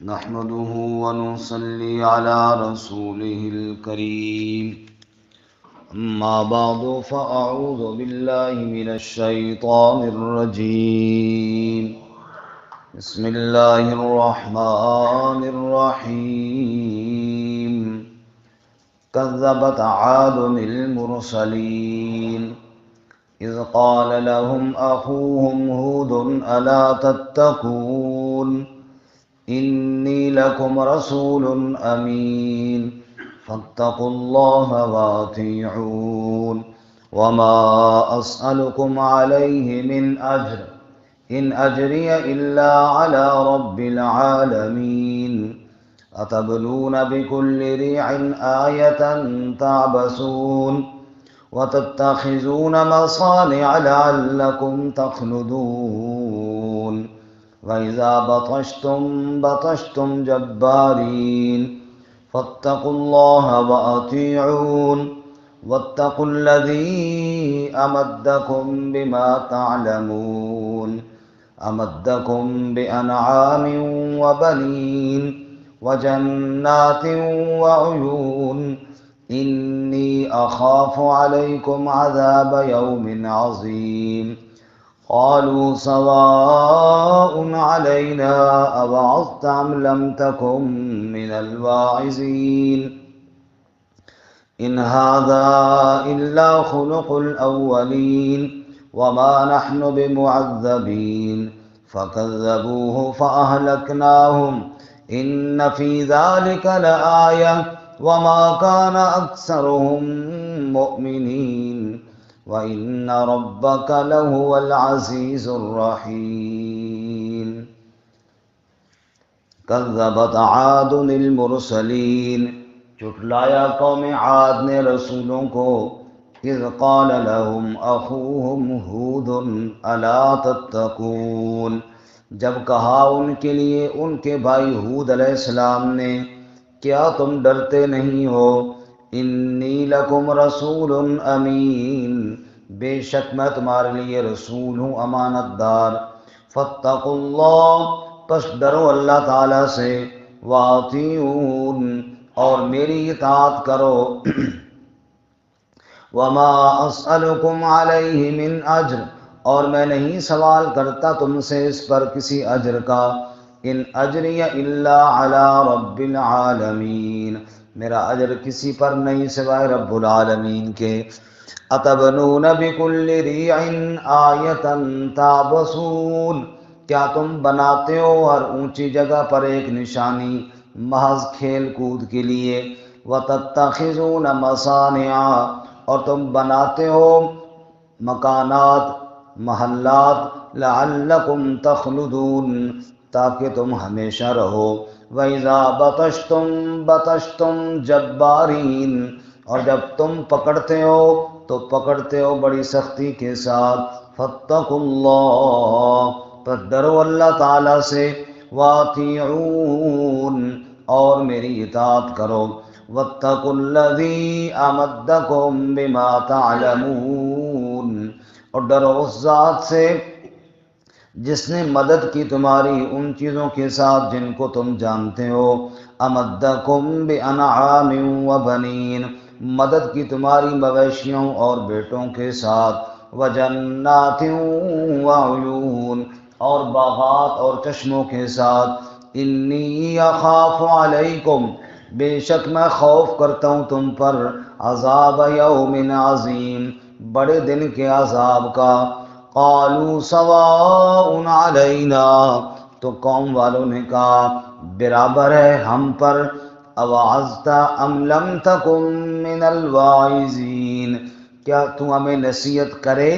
نحمده ونصلي على رسوله الكريم. أما بعد فأعوذ بالله من الشيطان الرجيم. بسم الله الرحمن الرحيم. كذبت عاد المرسلين إذ قال لهم أخوهم هود ألا تتقون إني لكم رسول أمين فاتقوا الله وأطيعون وما أسألكم عليه من أجر إن أجري إلا على رب العالمين أتبنون بكل ريع آية تعبثون وتتخذون مصانع لعلكم تخلدون وإذا بطشتم جبارين فاتقوا الله وأطيعون واتقوا الذي أمدكم بما تعلمون أمدكم بأنعام وبنين وجنات وعيون إني أخاف عليكم عذاب يوم عظيم قالوا سواء علينا أوعظت أم لم تكن من الواعظين إن هذا إلا خلق الأولين وما نحن بمعذبين فكذبوه فأهلكناهم إن في ذلك لآية وما كان أكثرهم مؤمنين وَإِنَّ رَبَّكَ لَهُوَ الْعَزِيزُ الرَّحِيمُ. كذبت عاد المرسلین، جھٹلایا قوم عاد نے رسولوں کو، اذ قال لهم اخوهم ہود الا تتقون، جب کہا ان کے لیے ان کے بھائی ہود علیہ السلام نے، کیا تم ڈرتے نہیں ہو؟ انی لکم رسول امین، بے شک میں تمہارے لیے رسول ہوں امانت دار، فاتقوا اللہ، پس ڈرو اللہ تعالیٰ سے، واطیعون، اور میری اطاعت کرو، وما اسألکم علیہ من اجر، اور میں نہیں سوال کرتا تم سے اس پر کسی اجر کا، ان اجری الا علی رب العالمین، میرا اجر کسی پر نہیں سوائے رب العالمین کے، اتبنون بکل ریع آیۃ تعبثون، کیا تم بناتے ہو ہر اونچی جگہ پر ایک نشانی محض کھیل کود کے لیے، وتتخذون مصانع، اور تم بناتے ہو مکانات محلات، لعلکم تخلدون، تاکہ تم ہمیشہ رہو، وَإِذَا بَطَشْتُمْ جَبَّارِينَ، اور جب تم پکڑتے ہو تو پکڑتے ہو بڑی سختی کے ساتھ، فَاتَّقُوا اللَّهَ، پس ڈرو اللہ تعالیٰ سے، وَأَطِيعُونَ، اور میری اطاعت کرو، وَاتَّقُوا الَّذِي أَمَدَّكُم بِمَا تَعْلَمُونَ، اور ڈرو اس ذات سے جس نے مدد کی تمہاری ان چیزوں کے ساتھ جن کو تم جانتے ہو، امدکم بانعام وبنین، مدد کی تمہاری مویشیوں اور بیٹوں کے ساتھ، وجنات وعیون، اور باغات اور چشموں کے ساتھ، انی اخاف علیکم، بے شک میں خوف کرتا ہوں تم پر، عذاب یوم عظیم، بڑے دن کے عذاب کا، قالوا سواء علینا، تو قوم والوں نے کہا برابر ہے ہم پر، اوعظت ام لم تکن من الواعظین، کیا تو ہمیں نصیحت کرے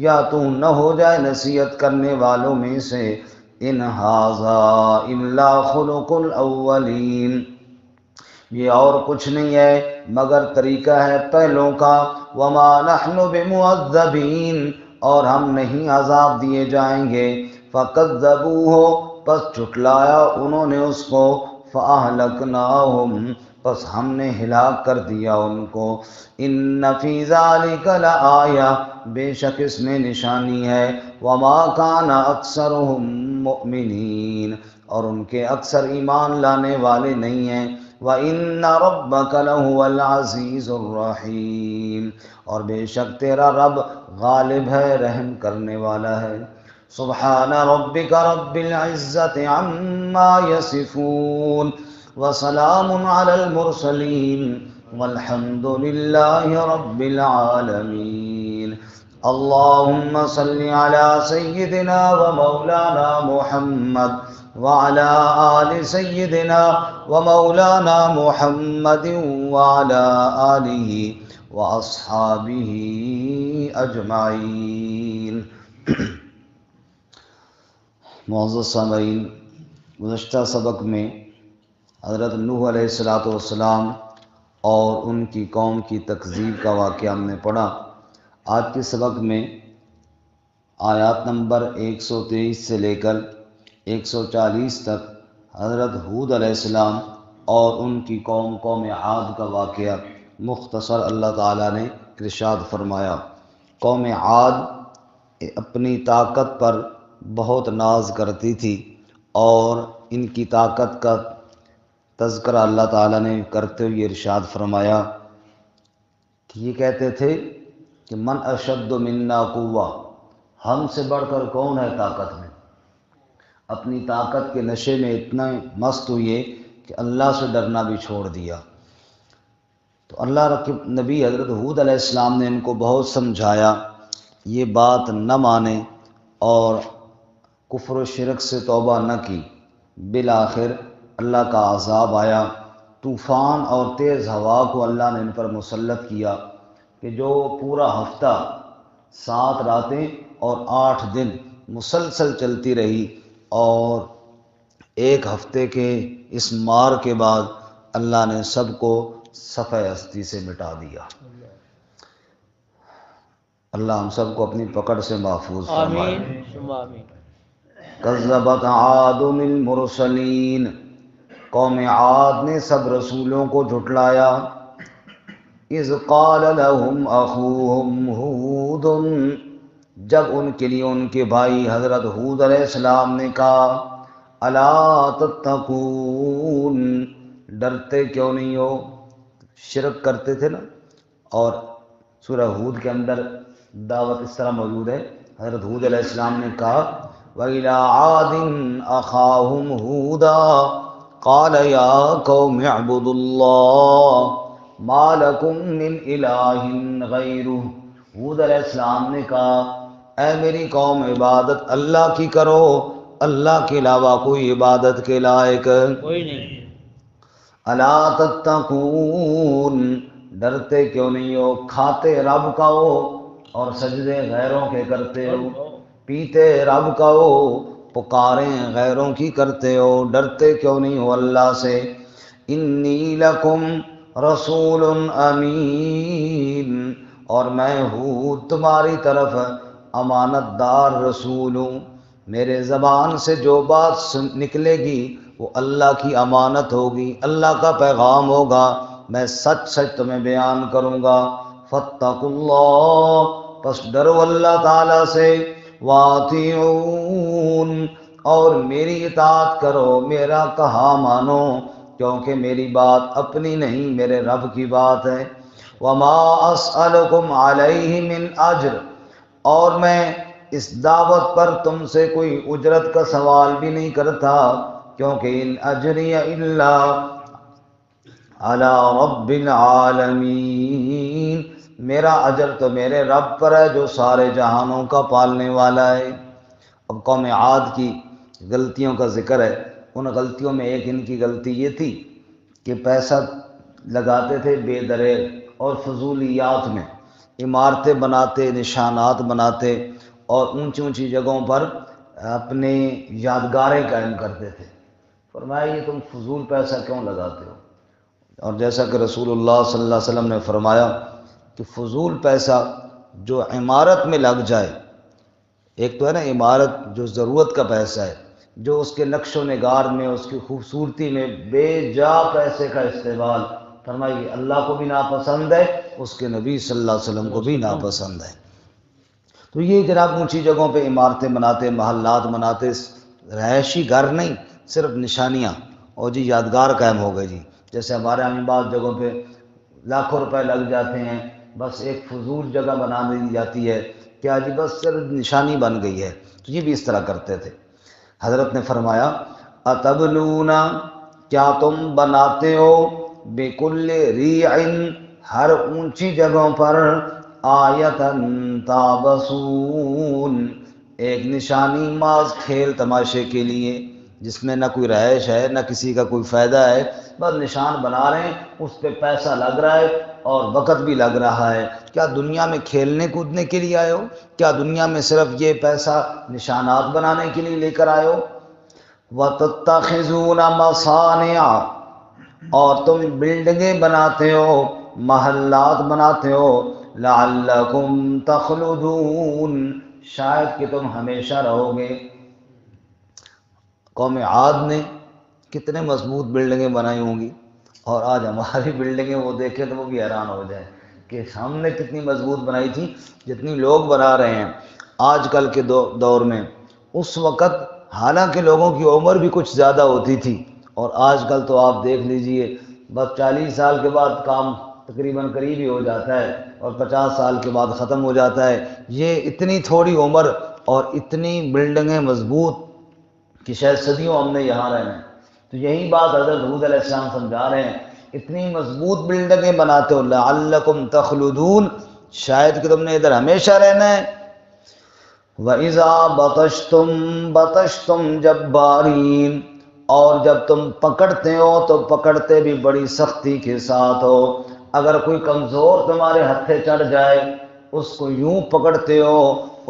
یا تو نہ ہو جائے نصیحت کرنے والوں میں سے، ان ھذا الا خلق الاولین، یہ اور کچھ نہیں ہے مگر طریقہ ہے پہلوں کا، وما نحن بمعذبین، اور ہم نہیں عذاب دیے جائیں گے، فکذبوہ، پس جھٹلایا انہوں نے اس کو، فاہلکناہم، پس ہم نے ہلاک کر دیا ان کو، ان فی ذلک لآیہ، بے شک اس میں نشانی ہے، وما کان اکثرہم مؤمنین، اور ان کے اکثر ایمان لانے والے نہیں ہیں۔ وَإِنَّ رَبَّكَ لَهُوَ الْعَزِيزُ الرَّحِيمُ، اور بے شک تیرا رب غالب ہے، رحم کرنے والا ہے۔ سبحان ربک رب العزت عما یصفون وسلام علی المرسلین والحمد للہ رب العالمین۔ اللہم صل علی سیدنا و مولانا محمد وعلى آل سيدنا ومولانا محمد وعلى آله وأصحابه أجمعين۔ معزز سامعین، گزشتہ سبق میں حضرت نوح علیہ السلام اور ان کی قوم کی تکذیب کا واقعہ ہم نے پڑھا۔ آج کے سبق میں آیات نمبر 123 سے لے کر 140 تک حضرت ہود علیہ السلام اور ان کی قوم عاد کا واقعہ مختصر اللہ تعالیٰ نے ارشاد فرمایا۔ قوم عاد اپنی طاقت پر بہت ناز کرتی تھی، اور ان کی طاقت کا تذکرہ اللہ تعالیٰ نے کرتے ہوئے ارشاد فرمایا کہ یہ کہتے تھے کہ من اشد منا قوہ، ہم سے بڑھ کر کون ہے طاقت میں۔ اپنی طاقت کے نشے میں اتنا مست ہوئے کہ اللہ سے ڈرنا بھی چھوڑ دیا۔ تو اللہ کے نبی حضرت ہود علیہ السلام نے ان کو بہت سمجھایا، یہ بات نہ مانے اور کفر و شرک سے توبہ نہ کی۔ بالآخر اللہ کا عذاب آیا، طوفان اور تیز ہوا کو اللہ نے ان پر مسلط کیا کہ جو پورا ہفتہ 7 راتیں اور 8 دن مسلسل چلتی رہی، اور 1 ہفتے کے اس مار کے بعد اللہ نے سب کو صفحہ ہستی سے مٹا دیا۔ اللہ ہم سب کو اپنی پکڑ سے محفوظ فرمائے۔ آمین۔ کذبت عاد المرسلین، قوم عاد نے سب رسولوں کو جھٹلایا۔ اذ قال لهم اخوهم ہود، جب ان کے لیے ان کے بھائی حضرت ہود علیہ السلام نے کہا الا تتقون، ڈرتے کیوں نہیں ہو۔ شرک کرتے تھے نا، اور سورہ ہود کے اندر دعوت اس طرح موجود ہے۔ حضرت ہود علیہ السلام نے کہا وَإِلَىٰ عَادٍ أَخَاهُمْ هُودًا قَالَ يَا قَوْمِ اعْبُدُوا اللَّهَ مَا لَكُم مِّنْ إِلَٰهٍ غَيْرُهُ، ہود علیہ السلام نے کہا اے میری قوم، عبادت اللہ کی کرو، اللہ کے علاوہ کوئی عبادت کے لائق کوئی نہیں۔ الا تتقون، ڈرتے کیوں نہیں ہو۔ کھاتے رب کا ہو اور سجدے غیروں کے کرتے ہو، پیتے رب کا ہو، پکاریں غیروں کی کرتے ہو، ڈرتے کیوں نہیں ہو اللہ سے۔ انی لکم رسول امین، اور میں ہوں تمہاری طرف امانت دار رسول ہوں۔ میرے زبان سے جو بات نکلے گی وہ اللہ کی امانت ہوگی، اللہ کا پیغام ہوگا، میں سچ سچ تمہیں بیان کروں گا۔ فاتقوا اللہ، پس ڈرو اللہ تعالیٰ سے، واطیعون، اور میری اطاعت کرو، میرا کہا مانو، کیونکہ میری بات اپنی نہیں، میرے رب کی بات ہے۔ وما اسألکم علیہ من اجر، اور میں اس دعوت پر تم سے کوئی اجرت کا سوال بھی نہیں کرتا، کیونکہ ان اجری الا علی رب العالمین، میرا اجر تو میرے رب پر ہے جو سارے جہانوں کا پالنے والا ہے۔ اب قوم عاد کی غلطیوں کا ذکر ہے۔ ان غلطیوں میں ایک ان کی غلطی یہ تھی کہ پیسہ لگاتے تھے بے دریغ اور فضولیات میں، عمارتیں بناتے، نشانات بناتے، اور اونچی اونچی جگہوں پر اپنے یادگاریں قائم کرتے تھے۔ فرمایا یہ تم فضول پیسہ کیوں لگاتے ہو؟ اور جیسا کہ رسول اللہ صلی اللہ علیہ وسلم نے فرمایا کہ فضول پیسہ جو عمارت میں لگ جائے، ایک تو ہے نا عمارت جو ضرورت کا پیسہ ہے، جو اس کے نقش و نگار میں، اس کی خوبصورتی میں بے جا پیسے کا استعمال، فرمائیے اللہ کو بھی ناپسند ہے، اس کے نبی صلی اللہ علیہ وسلم کو بھی ناپسند ہے۔ تو یہ جناب اونچی جگہوں پہ عمارتیں بناتے، محلات بناتے، رہائشی گھر نہیں صرف نشانیاں اور جی یادگار قائم ہو گئی جی. جیسے ہمارے یہاں بعض جگہوں پہ لاکھوں روپے لگ جاتے ہیں، بس ایک فضول جگہ بنا دی جاتی ہے، کیا جی بس صرف نشانی بن گئی ہے. تو یہ بھی اس طرح کرتے تھے. حضرت نے فرمایا اتبنون، کیا تم بناتے ہو، بکل ریع، ہر اونچی جگہوں پر، آیتن تابسون، ایک نشانی ماز کھیل تماشے کے لیے، جس میں نہ کوئی رہائش ہے نہ کسی کا کوئی فائدہ ہے، بس نشان بنا رہے ہیں، اس پہ پیسہ لگ رہا ہے اور وقت بھی لگ رہا ہے. کیا دنیا میں کھیلنے کودنے کے لیے آئے ہو؟ کیا دنیا میں صرف یہ پیسہ نشانات بنانے کے لیے لے کر آئے ہو؟ وَتَتَّخِذُونَ مَصَانِعَ، اور تم بلڈنگیں بناتے ہو، محلات بناتے ہو، لَعَلَّكُمْ تَخْلُدُونَ، شاید کہ تم ہمیشہ رہو گے. قوم عاد نے کتنے مضبوط بلڈنگیں بنائی ہوں گی، اور آج ہماری بلڈنگیں وہ دیکھیں تو وہ بھی حیران ہو جائیں کہ ہم نے کتنی مضبوط بنائی تھی. جتنی لوگ بنا رہے ہیں آج کل کے دور میں، اس وقت حالانکہ لوگوں کی عمر بھی کچھ زیادہ ہوتی تھی، اور آج کل تو آپ دیکھ لیجئے بس 40 سال کے بعد کام تقریباً قریب ہی ہو جاتا ہے اور 50 سال کے بعد ختم ہو جاتا ہے. یہ اتنی تھوڑی عمر اور اتنی بلڈنگیں مضبوط کہ شاید صدیوں ہم نے یہاں رہنا ہے. تو یہی بات حضرت حود علیہ السلام سمجھا رہے ہیں، اتنی مضبوط بلڈنگیں بناتے ہو، لعلکم تخلدون، شاید کہ تم نے ادھر ہمیشہ رہنا ہے. وَإِذَا بَطَشْتُمْ بَطَشْتُمْ جَبَّارِينَ، اور جب تم پکڑتے ہو تو پکڑتے بھی بڑی سختی کے ساتھ ہو. اگر کوئی کمزور تمہارے ہتھے چڑھ جائے، اس کو یوں پکڑتے ہو،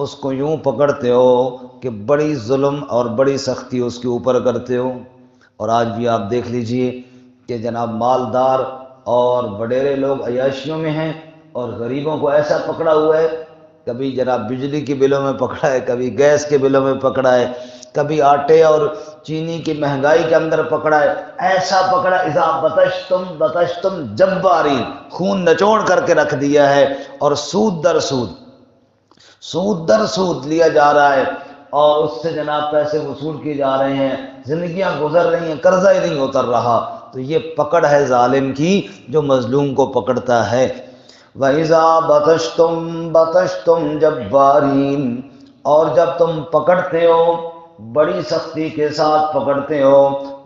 اس کو یوں پکڑتے ہو کہ بڑی ظلم اور بڑی سختی اس کے اوپر کرتے ہو. اور آج بھی آپ دیکھ لیجئے کہ جناب مالدار اور وڈیرے لوگ عیاشیوں میں ہیں، اور غریبوں کو ایسا پکڑا ہوا ہے، کبھی جناب بجلی کے بلوں میں پکڑا ہے، کبھی گیس کے بلوں میں پکڑا ہے، کبھی آٹے اور چینی کی مہنگائی کے اندر پکڑا ہے. ایسا پکڑا، اذا بطشتم بطشتم جبارین، خون نچوڑ کر کے رکھ دیا ہے، اور سود در سود، سود در سود لیا جا رہا ہے، اور اس سے جناب پیسے وصول کیے جا رہے ہیں، زندگیاں گزر رہی ہیں، قرضہ ہی نہیں اتر رہا. تو یہ پکڑ ہے ظالم کی جو مظلوم کو پکڑتا ہے. وَإِذَا بَطَشْتُمْ بَطَشْتُمْ جَبَّارِينَ، اور جب تم پکڑتے ہو بڑی سختی کے ساتھ پکڑتے ہو،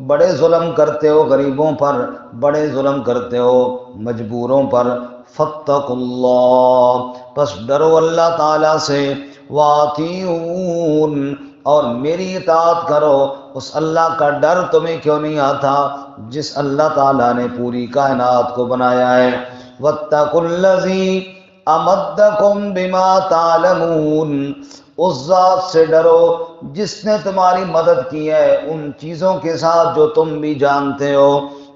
بڑے ظلم کرتے ہو غریبوں پر، بڑے ظلم کرتے ہو مجبوروں پر. فَاتَّقُوا اللَّهَ، پس ڈرو اللہ تعالیٰ سے. وَأَطِیعُونِ، اور میری اطاعت کرو. اس اللہ کا ڈر تمہیں کیوں نہیں آتا جس اللہ تعالیٰ نے پوری کائنات کو بنایا ہے. وَاتَّقُوا الَّذِی أَمَدَّکُم بِمَا تَعْلَمُونَ، اس ذات سے ڈرو جس نے تمہاری مدد کی ہے ان چیزوں کے ساتھ جو تم بھی جانتے ہو.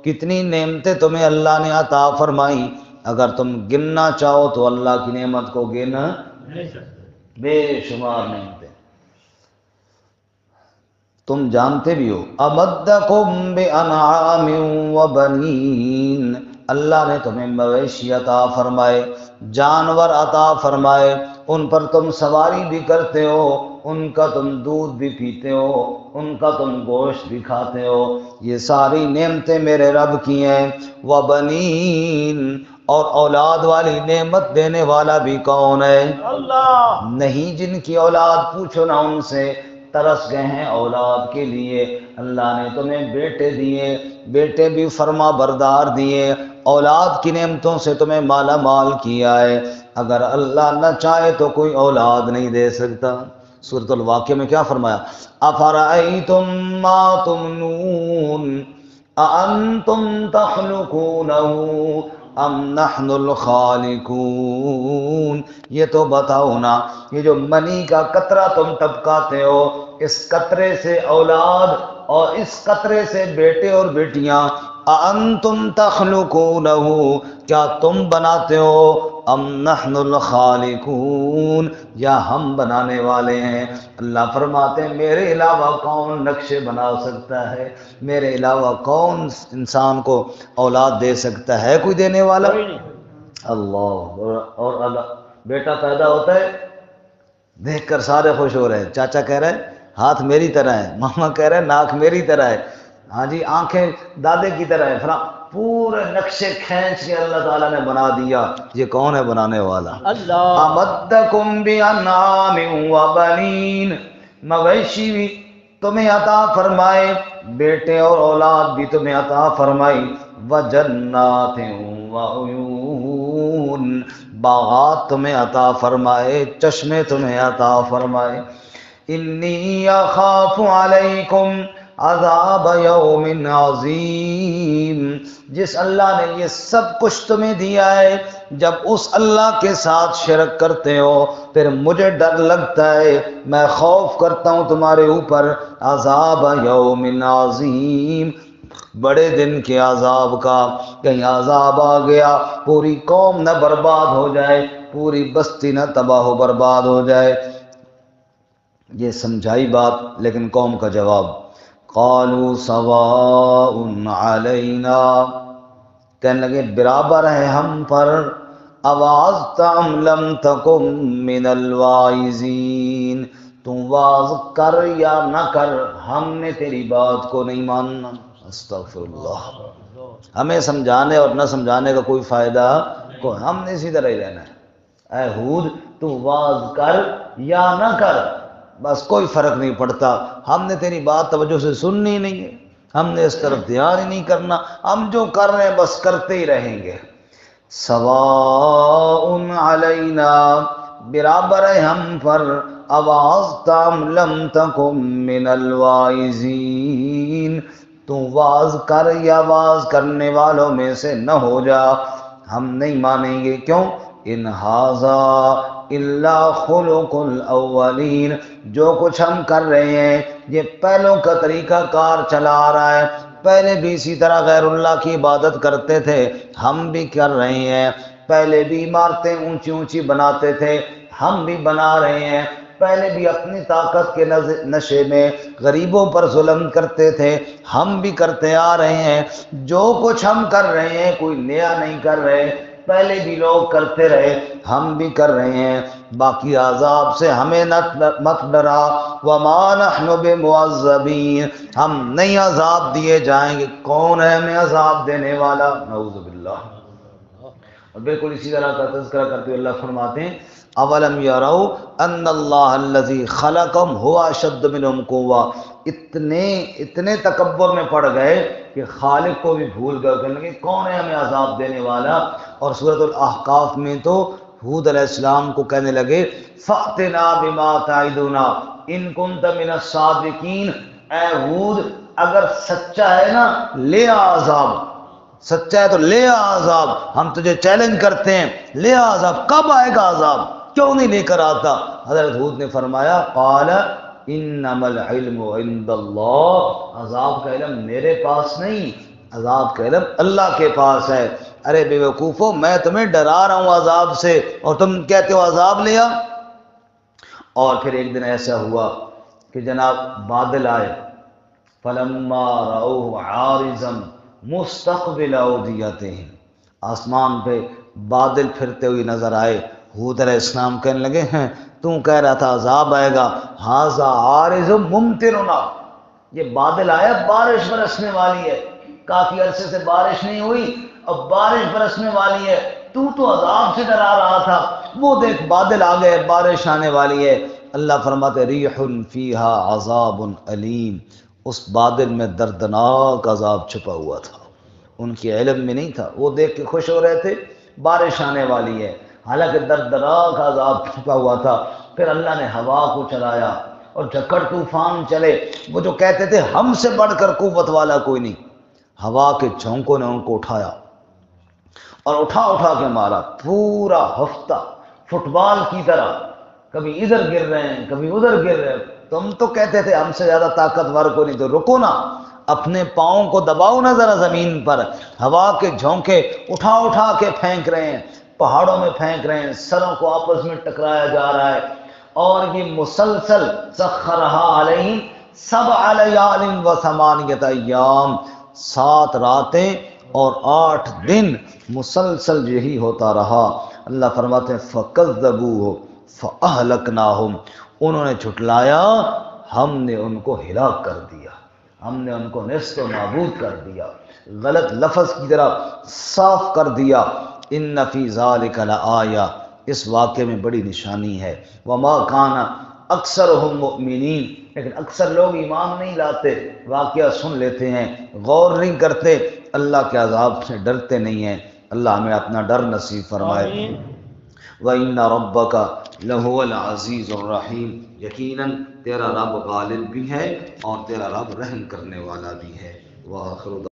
کتنی نعمتیں تمہیں اللہ نے عطا فرمائی، اگر تم گننا چاہو تو اللہ کی نعمت کو گن بے شمار نعمتیں تم جانتے بھی ہو. امدکم بانعام وبنین، اللہ نے تمہیں مویشی عطا فرمائے، جانور عطا فرمائے، ان پر تم سواری بھی کرتے ہو، ان کا تم دودھ بھی پیتے ہو، ان کا تم گوشت بھی کھاتے ہو. یہ ساری نعمتیں میرے رب کی ہیں. وبنین، اور اولاد والی نعمت دینے والا بھی کون ہے؟ اللہ. نہیں جن کی اولاد پوچھو نہ ان سے، ترس گئے ہیں اولاد کے لیے. اللہ نے تمہیں بیٹے دیے، بیٹے بھی فرما بردار دیے، اولاد کی نعمتوں سے تمہیں مالا مال کیا ہے. اگر اللہ نہ چاہے تو کوئی اولاد نہیں دے سکتا. سورۃ الواقعہ میں کیا فرمایا؟ افرأیتم ما تمنون اانتم تخلقونہ ام نحن الخالقون. یہ تو بتاؤ نا، یہ جو منی کا قطرہ تم ٹپکاتے ہو، اس قطرے سے اولاد اور اس قطرے سے بیٹے اور بیٹیاں، انتم تخلقونہ، کیا تم بناتے ہو؟ ام نحن الخالقون، یا ہم بنانے والے ہیں. اللہ فرماتے ہیں میرے علاوہ کون نقشے بنا سکتا ہے، میرے علاوہ کون انسان کو اولاد دے سکتا ہے؟ کوئی دینے والا اللہ. اور اللہ بیٹا پیدا ہوتا ہے، دیکھ کر سارے خوش ہو رہے ہیں. چاچا کہہ رہے ہیں ہاتھ میری طرح ہے، ماما کہہ رہے ہیں ناک میری طرح ہے، ہاں جی آنکھیں دادے کی طرح ہے، پورے نقشے کھینچ کے اللہ تعالیٰ نے بنا دیا۔ یہ کون ہے بنانے والا؟ اللہ امدکم بانعام وبنین، مویشی بھی تمہیں عطا فرمائے، بیٹے اور اولاد بھی تمہیں عطا فرمائی، وجنات وعیون، باغات تمہیں عطا فرمائے، چشمے تمہیں عطا فرمائے۔ انی اخاف علیکم عذاب یوم عظیم، جس اللہ نے یہ سب کچھ تمہیں دیا ہے، جب اس اللہ کے ساتھ شرک کرتے ہو پھر مجھے ڈر لگتا ہے، میں خوف کرتا ہوں تمہارے اوپر عذاب یوم عظیم، بڑے دن کے عذاب کا، کہیں عذاب آ گیا پوری قوم نہ برباد ہو جائے، پوری بستی نہ تباہ و برباد ہو جائے۔ یہ سمجھائی بات، لیکن قوم کا جواب قالوا سواء علینا، کہنے لگے برابر ہے ہم پر، اوعظت ام لم تکن من الواعظین، تم واعظ کر یا نہ کر ہم نے تیری بات کو نہیں ماننا۔ استغفر اللہ، ہمیں سمجھانے اور نہ سمجھانے کا کوئی فائدہ کو، ہم نے اسی طرح ہی رہنا ہے۔ اے ہود تو واعظ کر یا نہ کر، بس کوئی فرق نہیں پڑتا، ہم نے تیری بات توجہ سے سننی نہیں ہے، ہم نے اس طرف دھیان ہی نہیں کرنا، ہم جو کر رہے ہیں بس کرتے ہی رہیں گے۔ سواء علینا، برابر ہے ہم پر، اوعظت ام لم تکن من الواعظین، تو واعظ کر یا واعظ کرنے والوں میں سے نہ ہو جا، ہم نہیں مانیں گے۔ کیوں؟ ان ھذا الا خلق الاولین، جو کچھ ہم کر رہے ہیں یہ پہلوں کا طریقہ کار چلا آ رہا ہے، پہلے بھی اسی طرح غیر اللہ کی عبادت کرتے تھے، ہم بھی کر رہے ہیں، پہلے بھی عمارتیں اونچی اونچی بناتے تھے، ہم بھی بنا رہے ہیں، پہلے بھی اپنی طاقت کے نشے میں غریبوں پر ظلم کرتے تھے، ہم بھی کرتے آ رہے ہیں، جو کچھ ہم کر رہے ہیں کوئی نیا نہیں کر رہے، پہلے بھی لوگ کرتے رہے، ہم بھی کر رہے ہیں، باقی عذاب سے ہمیں مت ڈرا، وما نحن بمعذبین، ہم نہیں عذاب دیے جائیں گے، کون ہے ہمیں عذاب دینے والا؟ نعوذ باللہ۔ اور بالکل اسی طرح کا تذکرہ کرتے ہوئے اللہ فرماتے ہیں اولم یروا ان اللہ الذی خلقهم هو اشد منهم قوہ، اتنے تکبر میں پڑ گئے کہ خالق کو بھی بھول گئے، کہنے لگے کون ہے ہمیں عذاب دینے والا۔ اور سورۃ الاحقاف میں تو ہود علیہ السلام کو کہنے لگے فَأْتِنَا بِمَا تَعِدُنَا إِن كُنْتَ مِنَ الصَّادِقِينَ، اے ہود اگر سچا ہے نا لے آ عذاب، سچا ہے تو لے آ عذاب، ہم تجھے چیلنج کرتے ہیں، لے آ عذاب، کب آئے گا عذاب، کیوں نہیں لے کر آتا؟ حضرت ہود نے فرمایا قال انما العلم عند اللہ، عذاب کا علم میرے پاس نہیں، عذاب کا علم اللہ کے پاس ہے۔ ارے بے وقوفو، میں تمہیں ڈرا رہا ہوں عذاب سے اور تم کہتے ہو عذاب لیا۔ اور پھر ایک دن ایسا ہوا کہ جناب بادل آئے، فلما رأوه عارضا مستقبل اودیتہم، آسمان پہ بادل پھرتے ہوئے نظر آئے، ہود علیہ السلام کہنے لگے ہیں تو کہہ رہا تھا عذاب آئے گا، ھذا عارض ممطرنا، یہ بادل آیا بارش برسنے والی ہے، کافی عرصے سے بارش نہیں ہوئی اب بارش برسنے والی ہے، تو عذاب سے ڈرا رہا تھا، وہ دیکھ بادل آ گئے بارش آنے والی ہے۔ اللہ فرماتے ریح فیہا عذاب علیم، اس بادل میں دردناک عذاب چھپا ہوا تھا، ان کے علم میں نہیں تھا، وہ دیکھ کے خوش ہو رہے تھے بارش آنے والی ہے، حالانکہ دردناک عذاب چھپا ہوا تھا۔ پھر اللہ نے ہوا کو چلایا اور جھکڑ طوفان چلے، وہ جو کہتے تھے ہم سے بڑھ کر قوت والا کوئی نہیں، ہوا کے جھونکوں نے ان کو اٹھایا اور اٹھا کے مارا، پورا ہفتہ فٹ بال کی طرح، کبھی ادھر گر رہے ہیں کبھی ادھر گر رہے ہیں۔ تم تو کہتے تھے ہم سے زیادہ طاقتور کو نہیں، تو رکو نا، اپنے پاؤں کو دباؤ نا ذرا زمین پر، ہوا کے جھونکے اٹھا کے پھینک رہے ہیں، پہاڑوں میں پھینک رہے ہیں، سروں کو آپس میں ٹکرایا جا رہا ہے، اور یہ مسلسل سخرھا علیہم 7 لیال و 8 ایام، 7 راتیں اور 8 دن مسلسل یہی ہوتا رہا۔ اللہ فرماتے ہیں فَكَذَّبُوهُ فَأَهْلَكْنَاهُمْ، انہوں نے جھٹلایا، ہم نے ان کو ہلاک کر دیا، ہم نے ان کو نیست و نابود کر دیا، غلط لفظ کی طرح صاف کر دیا۔ ان فی ذالک لآیہ، اس واقعے میں بڑی نشانی ہے۔ وما کان اکثرہم مؤمنین، لیکن اکثر لوگ ایمان نہیں لاتے، واقعہ سن لیتے ہیں، غور نہیں کرتے، اللہ کے عذاب سے ڈرتے نہیں ہیں۔ اللہ ہمیں اپنا ڈر نصیب فرمائے۔ وَإِنَّ رَبَّكَ لَهُوَ الْعَزِيزُ الرَّحِيمُ، یقیناً تیرا رب غالب بھی ہے اور تیرا رب رحم کرنے والا بھی ہے۔ وآخر